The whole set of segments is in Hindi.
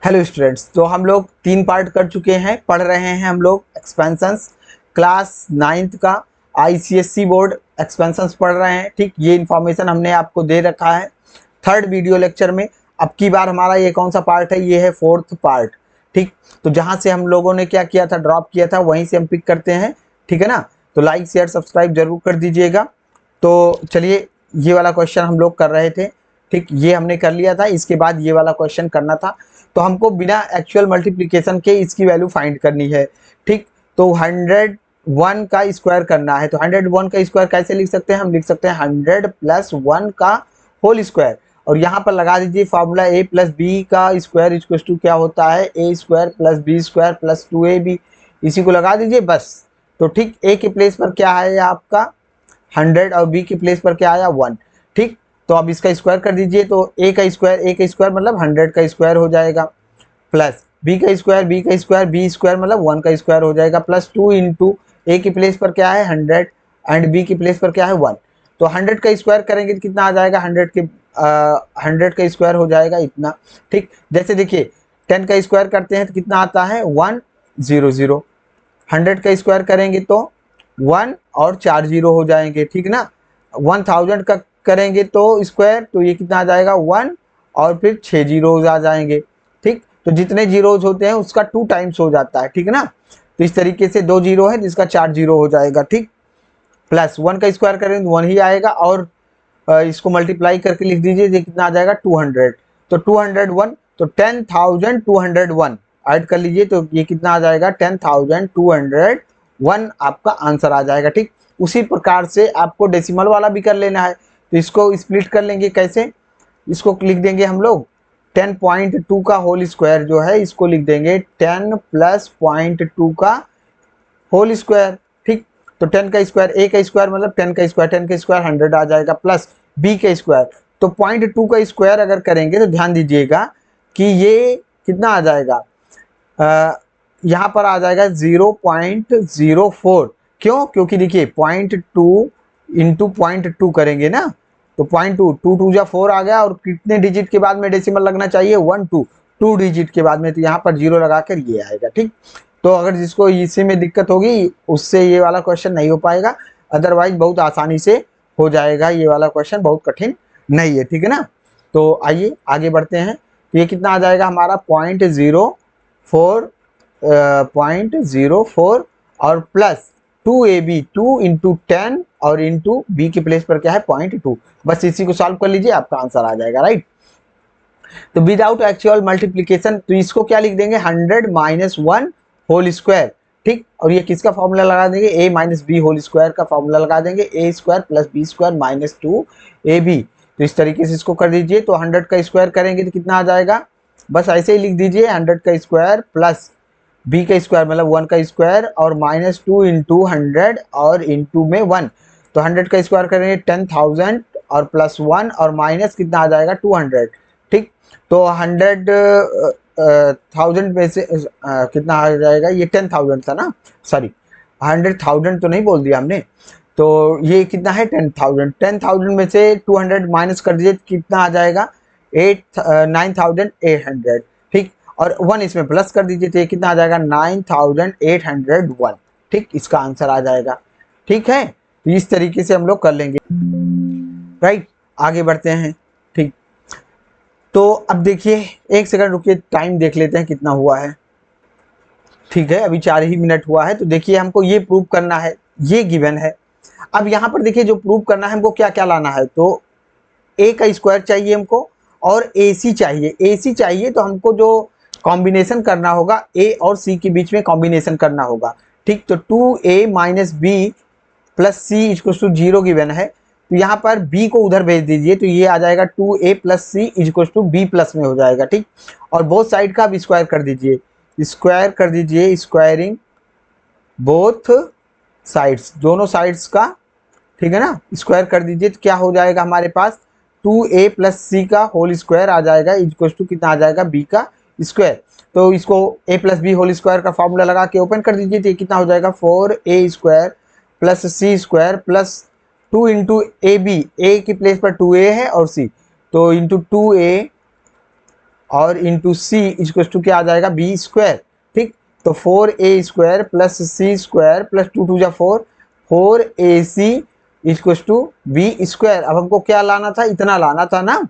हेलो स्टूडेंट्स, तो हम लोग 3 पार्ट कर चुके हैं, पढ़ रहे हैं हम लोग एक्सपेंशंस क्लास 9th का आईसीएससी बोर्ड एक्सपेंशंस पढ़ रहे हैं। ठीक, ये इन्फॉर्मेशन हमने आपको दे रखा है 3rd वीडियो लेक्चर में। अब की बार हमारा ये कौन सा पार्ट है? ये है 4th पार्ट। ठीक, तो जहाँ से हम लोगों ने क्या किया था, ड्रॉप किया था, वहीं से हम पिक करते हैं। ठीक है ना? तो लाइक शेयर सब्सक्राइब जरूर कर दीजिएगा। तो चलिए, ये वाला क्वेश्चन हम लोग कर रहे थे। ठीक, ये हमने कर लिया था, इसके बाद ये वाला क्वेश्चन करना था। तो हमको बिना एक्चुअल मल्टीप्लिकेशन के इसकी वैल्यू फाइंड करनी है। ठीक, तो 101 का स्क्वायर करना है। तो 101 का स्क्वायर कैसे लिख सकते हैं? हम लिख सकते हैं 100 + 1 का होल स्क्वायर। और यहाँ पर लगा दीजिए फॉर्मूला a + b का स्क्वायर इक्वल टू क्या होता है? a² + b² + 2ab। इसी को लगा दीजिए बस। तो ठीक, a के प्लेस पर क्या है आपका 100 और b के प्लेस पर क्या आया 1। ठीक, तो अब इसका स्क्वायर कर दीजिए। तो a का स्क्वायर मतलब 100 का स्क्वायर हो जाएगा, प्लस b का स्क्वायर मतलब 1 का स्क्वायर हो जाएगा, प्लस 2 इंटू a के प्लेस पर क्या है 100 एंड b के प्लेस पर क्या है 1। तो 100 का स्क्वायर करेंगे तो कितना आ जाएगा? 100 का स्क्वायर हो जाएगा इतना। ठीक, जैसे देखिए 10 का स्क्वायर करते हैं तो कितना आता है 100। 100 का स्क्वायर करेंगे तो 1 और 4 जीरो हो जाएंगे। ठीक ना? 1000 का करेंगे तो स्क्वायर, तो ये कितना आ जाएगा 1 और फिर 6 जीरोज आ जाएंगे। ठीक, तो जितने जीरोज होते हैं उसका 2 टाइम्स हो जाता है। ठीक है ना? तो इस तरीके से 2 जीरो है जिसका 4 जीरो हो जाएगा। ठीक, प्लस 1 का स्क्वायर करेंगे तो 1 ही आएगा, और इसको मल्टीप्लाई करके लिख दीजिए, ये कितना आ जाएगा 200। तो 201, तो 10,201 ऐड कर लीजिए, तो ये कितना आ जाएगा 10,201 आपका आंसर आ जाएगा। ठीक, उसी प्रकार से आपको डेसिमल वाला भी कर लेना है। तो इसको स्प्लिट कर लेंगे कैसे? इसको लिख देंगे हम लोग 10.2 का होल स्क्वायर जो है, इसको लिख देंगे 10 + 0.2 का होल स्क्वायर। ठीक, तो 10 का स्क्वायर, a का स्क्वायर मतलब 10 का स्क्वायर, 10 का स्क्वायर 100 आ जाएगा, प्लस b का स्क्वायर। तो 0.2 का स्क्वायर अगर करेंगे तो ध्यान दीजिएगा कि ये कितना आ जाएगा, यहाँ पर आ जाएगा 0.04। क्यों? क्योंकि देखिए 0.2 इंटू 0.2 करेंगे ना, तो 0.2 2 2 जा 4 आ गया, और कितने डिजिट के बाद में डेसिमल लगना चाहिए 1 2 2 डिजिट के बाद में, तो यहाँ पर 0 लगाकर ये आएगा। ठीक, तो अगर जिसको इसी में दिक्कत होगी उससे ये वाला क्वेश्चन नहीं हो पाएगा, अदरवाइज बहुत आसानी से हो जाएगा। ये वाला क्वेश्चन बहुत कठिन नहीं है। ठीक है ना? तो आइए आगे बढ़ते हैं। तो ये कितना आ जाएगा हमारा 0.04 और प्लस 2ab 2 इंटू 10 और इंटू बी के प्लेस पर क्या है 0.2। बस इसी को सॉल्व कर लीजिए, आपका आंसर आ जाएगा। राइट, तो विदाउट एक्चुअल मल्टीप्लीकेशन, तो इसको क्या लिख देंगे 100 - 1 होल स्क्वायर। ठीक, और ये किसका फॉर्मूला लगा देंगे? a - b होल स्क्वायर का फॉर्मूला लगा देंगे, a² + b² - 2ab। तो इस तरीके से इसको कर दीजिए। तो 100 का स्क्वायर करेंगे तो कितना आ जाएगा? बस ऐसे ही लिख दीजिए 100 का स्क्वायर प्लस b का स्क्वायर मतलब 1 का स्क्वायर, और -2 इंटू 100 और इंटू में 1। तो 100 का स्क्वायर करेंगे 10,000 और प्लस 1 और माइनस कितना आ जाएगा 200। ठीक, तो 100,000 में से कितना आ जाएगा? ये 10,000 था ना, सॉरी 100,000 तो नहीं बोल दिया हमने। तो ये कितना है 10,000। 10,000 में से 200 माइनस कर दीजिए, कितना आ जाएगा 9,800। ठीक, और 1 इसमें प्लस कर दीजिए, तो ये कितना आ जाएगा 9,801। ठीक, इसका आंसर आ जाएगा। ठीक है, तो इस तरीके से हम लोग कर लेंगे। राइट, आगे बढ़ते हैं। ठीक, तो अब देखिए, एक सेकंड रुकिए, टाइम देख लेते हैं कितना हुआ है। ठीक है, अभी 4 ही मिनट हुआ है। तो देखिए, हमको ये प्रूव करना है, ये गिवन है। अब यहाँ पर देखिए, जो प्रूव करना है हमको क्या क्या लाना है, तो a का स्क्वायर चाहिए हमको, और ac चाहिए। ac चाहिए तो हमको जो कॉम्बिनेशन करना होगा a और c के बीच में कॉम्बिनेशन करना होगा। ठीक, तो 2a - b + c = 0 गिवन है। तो यहाँ पर b को उधर भेज दीजिए, तो ये आ जाएगा 2a + c = b+ में हो जाएगा। ठीक, और बोथ साइड का अब स्क्वायर कर दीजिए, स्क्वायर कर दीजिए, स्क्वायरिंग बोथ साइड्स, दोनों साइड्स का। ठीक है ना? स्क्वायर कर दीजिए, तो क्या हो जाएगा हमारे पास 2a + c का होल स्क्वायर आ जाएगा इक्वल टू कितना आ जाएगा b का स्क्वायर। तो इसको a + b होल स्क्वायर का फॉर्मूला लगा के ओपन कर दीजिए, तो ये कितना हो जाएगा 4a² + c² plus 2 into ab, a की प्लेस पर 2a है और c, तो इंटू 2a और इंटू सी इक्वल टू क्या आ जाएगा बी स्क्वायर। ठीक, तो 4a² plus C square plus 2 2 जा 4, 4ac equal to be square. अब हमको क्या लाना था, इतना लाना था ना।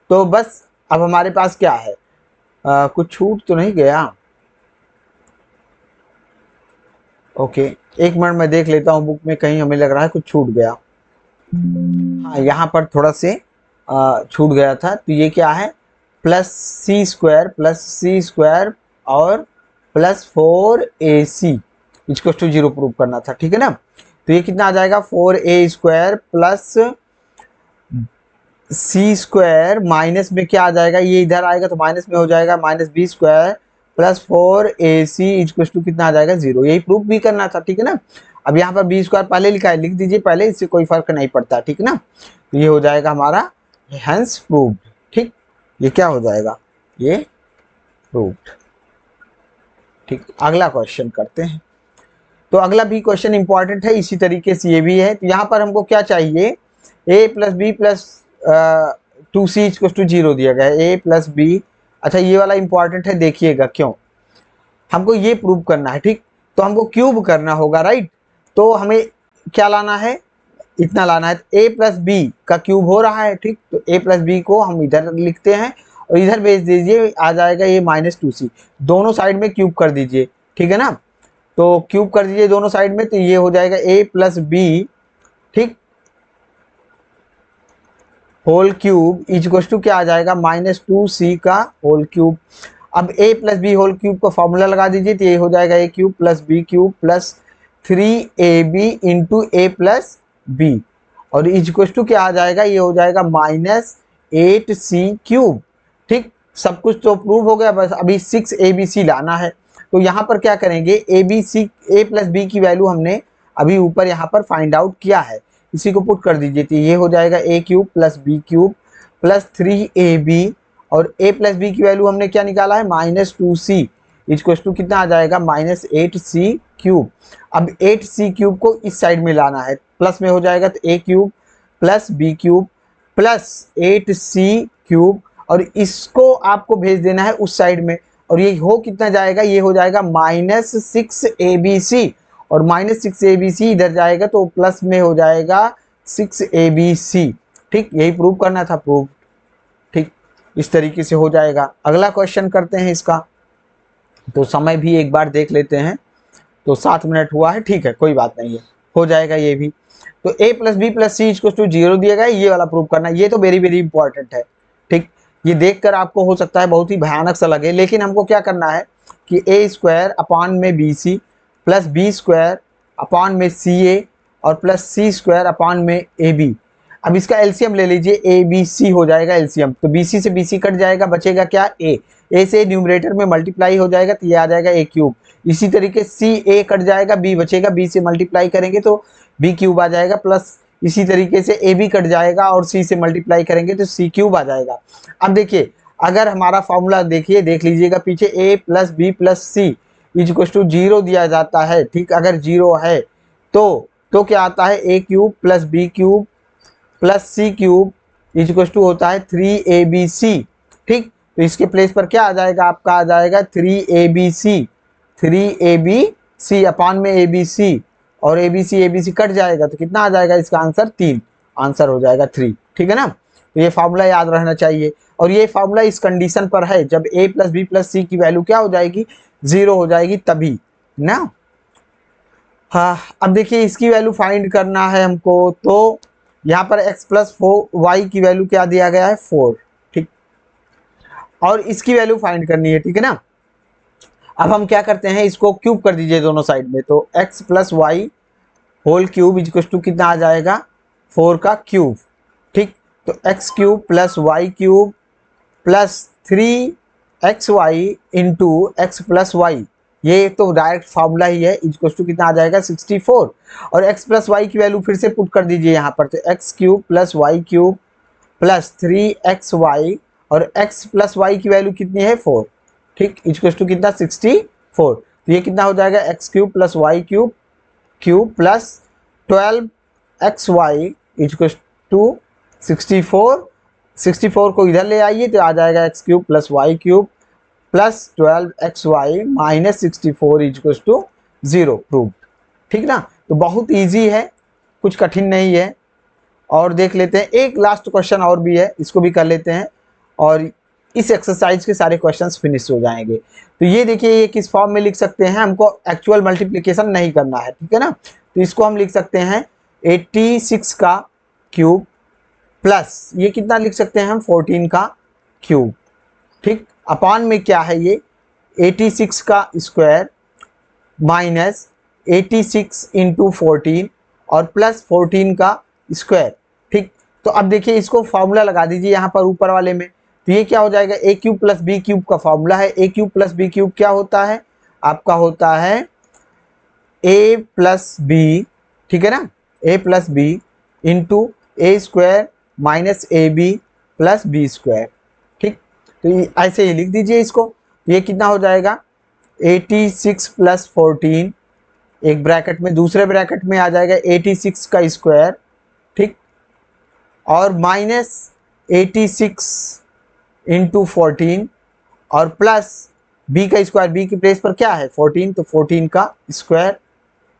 तो बस अब हमारे पास क्या है, कुछ छूट तो नहीं गया। ओके, एक मिनट में देख लेता हूँ बुक में, कहीं हमें लग रहा है कुछ छूट गया। हाँ, यहाँ पर थोड़ा से छूट गया था। तो ये क्या है, प्लस सी स्क्वायर और plus 4ac equal to 0 prove करना था। ठीक है ना। तो ये कितना आ जाएगा, 4a² plus C square minus में क्या आ जाएगा, ये इधर आएगा तो माइनस में हो जाएगा, -b² plus 4ac equal to कितना आ जाएगा 0। यही प्रूफ भी करना था। ठीक है ना। अब यहाँ पर b² पहले लिखा है, लिख दीजिए पहले, इससे कोई फर्क नहीं पड़ता। ठीक है ना। तो ये हो जाएगा हमारा हेंस प्रूव्ड। ठीक, ये क्या हो जाएगा, ये प्रूव्ड। ठीक, अगला क्वेश्चन करते हैं। तो अगला भी क्वेश्चन इंपॉर्टेंट है, इसी तरीके से ये भी है। तो यहाँ पर हमको क्या चाहिए, a plus B plus 2c equal to 0 दिया गया है, a प्लस बी। अच्छा, ये वाला इंपॉर्टेंट है, देखिएगा क्यों। हमको ये प्रूव करना है। ठीक, तो हमको क्यूब करना होगा, राइट। तो हमें क्या लाना है, इतना लाना है। a प्लस बी का क्यूब हो रहा है। ठीक, तो a प्लस बी को हम इधर लिखते हैं और इधर भेज दीजिए, आ जाएगा ये -2c। दोनों साइड में क्यूब कर दीजिए। ठीक है ना। तो क्यूब कर दीजिए दोनों साइड में, तो ये हो जाएगा a प्लस बी, ठीक, होल क्यूब इक्वल टू क्या आ जाएगा, -2c का होल क्यूब। अब a plus B whole cube का फॉर्मूला लगा दीजिए, तो ये हो जाएगा a cube plus B cube plus 3ab into a plus B, और इक्वल टू क्या आ जाएगा, ये हो जाएगा -8c क्यूब। ठीक, सब कुछ तो प्रूव हो गया, बस अभी 6abc लाना है। तो यहाँ पर क्या करेंगे, a प्लस बी की वैल्यू हमने अभी ऊपर यहाँ पर फाइंड आउट किया है, इसी को पुट कर दीजिए। तो ये हो जाएगा a cube plus B cube plus 3ab, और a प्लस बी की वैल्यू हमने क्या निकाला है, -2c इक्वल टू कितना आ जाएगा, -8c क्यूब। अब 8c क्यूब को इस साइड में लाना है, प्लस में हो जाएगा, तो a cube plus B cube plus 8c cube, और इसको आपको भेज देना है उस साइड में। और ये हो कितना जाएगा, ये हो जाएगा -6abc, और -6abc इधर जाएगा तो प्लस में हो जाएगा 6abc। ठीक, यही प्रूव करना था, प्रूव। ठीक, इस तरीके से हो जाएगा। अगला क्वेश्चन करते हैं इसका। तो समय भी एक बार देख लेते हैं। तो 7 मिनट हुआ है, ठीक है, कोई बात नहीं है, हो जाएगा ये भी। तो a plus B plus C equal to 0 दिया गया है, ये वाला प्रूव करना। ये तो वेरी वेरी इंपॉर्टेंट है। ठीक, ये देखकर आपको हो सकता है बहुत ही भयानक सा लगे, लेकिन हमको क्या करना है कि a² अपॉन में bc प्लस b² अपॉन में ca और प्लस c² अपॉन में ab। अब इसका एलसीएम ले लीजिए, abc हो जाएगा एलसीएम, तो bc से bc कट जाएगा, बचेगा क्या, a से न्यूमरेटर में मल्टीप्लाई हो जाएगा, तो ये आ जाएगा a क्यूब। इसी तरीके सी a कट जाएगा, b बचेगा, b से मल्टीप्लाई करेंगे तो b क्यूब आ जाएगा, प्लस इसी तरीके से a भी कट जाएगा और c से मल्टीप्लाई करेंगे तो c क्यूब आ जाएगा। अब देखिए, अगर हमारा फॉर्मूला देखिए, देख लीजिएगा पीछे, a plus B plus C equal to 0 दिया जाता है। ठीक, अगर 0 है तो क्या आता है, a cube plus B cube plus c cube equal to होता है 3abc। ठीक, तो इसके प्लेस पर क्या आ जाएगा, आपका आ जाएगा 3abc अपान में abc, और abc कट जाएगा तो कितना आ जाएगा, इसका आंसर 3, आंसर हो जाएगा 3। ठीक है ना। तो ये फार्मूला याद रहना चाहिए, और ये फार्मूला इस कंडीशन पर है जब a प्लस बी प्लस सी की वैल्यू क्या हो जाएगी, 0 हो जाएगी, तभी ना। हाँ, अब देखिए इसकी वैल्यू फाइंड करना है हमको। तो यहाँ पर x प्लस 4y की वैल्यू क्या दिया गया है, 4। ठीक, और इसकी वैल्यू फाइंड करनी है। ठीक है ना। अब हम क्या करते हैं, इसको क्यूब कर दीजिए दोनों साइड में, तो x plus y whole cube equal to कितना आ जाएगा, 4 का क्यूब। ठीक, तो x cube plus y cube plus 3xy into x plus y, ये तो डायरेक्ट फार्मूला ही है, इक्वल टू कितना आ जाएगा 64। और x प्लस वाई की वैल्यू फिर से पुट कर दीजिए यहाँ पर, तो x cube plus y cube plus 3xy, और x प्लस वाई की वैल्यू कितनी है, 4। ठीक, इक्वल टू कितना 64। तो ये कितना हो जाएगा, x cube plus y cube plus 12xy equal to 64 64 को इधर ले आइए तो आ जाएगा x cube plus y cube plus 12xy minus 64 equals to 0 prove. ठीक ना, तो बहुत इजी है, कुछ कठिन नहीं है। और देख लेते हैं, एक लास्ट क्वेश्चन और भी है, इसको भी कर लेते हैं और इस एक्सरसाइज के सारे क्वेश्चंस फिनिश हो जाएंगे। तो ये देखिए, ये किस फॉर्म में लिख सकते हैं, हमको एक्चुअल मल्टीप्लिकेशन नहीं करना है, ठीक है ना। तो इसको हम लिख सकते हैं 86 का क्यूब प्लस ये कितना लिख सकते हैं हम 14 का क्यूब, ठीक। अपान में क्या है ये 86 का स्क्वायर माइनस 86 इंटू 14 और प्लस 14 का स्क्वायर, ठीक। तो अब देखिए इसको फॉर्मूला लगा दीजिए यहाँ पर ऊपर वाले में, तो ये क्या हो जाएगा ए क्यूब प्लस बी क्यूब का फॉर्मूला है। ए क्यूब प्लस बी क्यूब क्या होता है, आपका होता है ए प्लस बी, ठीक है ना, A plus B into A square minus A B plus B square, ठीक। तो ऐसे ही लिख दीजिए इसको, ये कितना हो जाएगा 86 प्लस 14 एक ब्रैकेट में, दूसरे ब्रैकेट में आ जाएगा 86 का स्क्वायर, ठीक, और माइनस 86 इंटू 14 और प्लस b का स्क्वायर, b की प्लेस पर क्या है 14, तो 14 का स्क्वायर,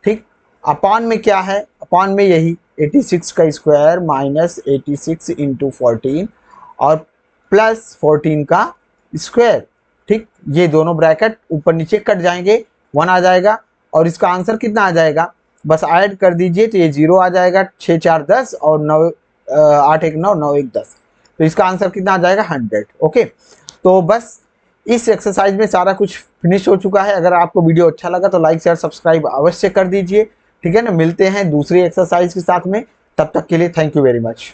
ठीक। अपान में क्या है, अपान में यही 86 का स्क्वायर माइनस 86 इंटू 14 और प्लस 14 का स्क्वायर, ठीक। ये दोनों ब्रैकेट ऊपर नीचे कट जाएंगे, 1 आ जाएगा और इसका आंसर कितना आ जाएगा, बस ऐड कर दीजिए तो ये 0 आ जाएगा, 6 4 10 और 9 8 1 9 9 1 10, तो इसका आंसर कितना आ जाएगा 100। ओके, तो बस इस एक्सरसाइज में सारा कुछ फिनिश हो चुका है। अगर आपको वीडियो अच्छा लगा तो लाइक शेयर सब्सक्राइब अवश्य कर दीजिए, ठीक है ना। मिलते हैं दूसरी एक्सरसाइज के साथ में, तब तक के लिए थैंक यू वेरी मच।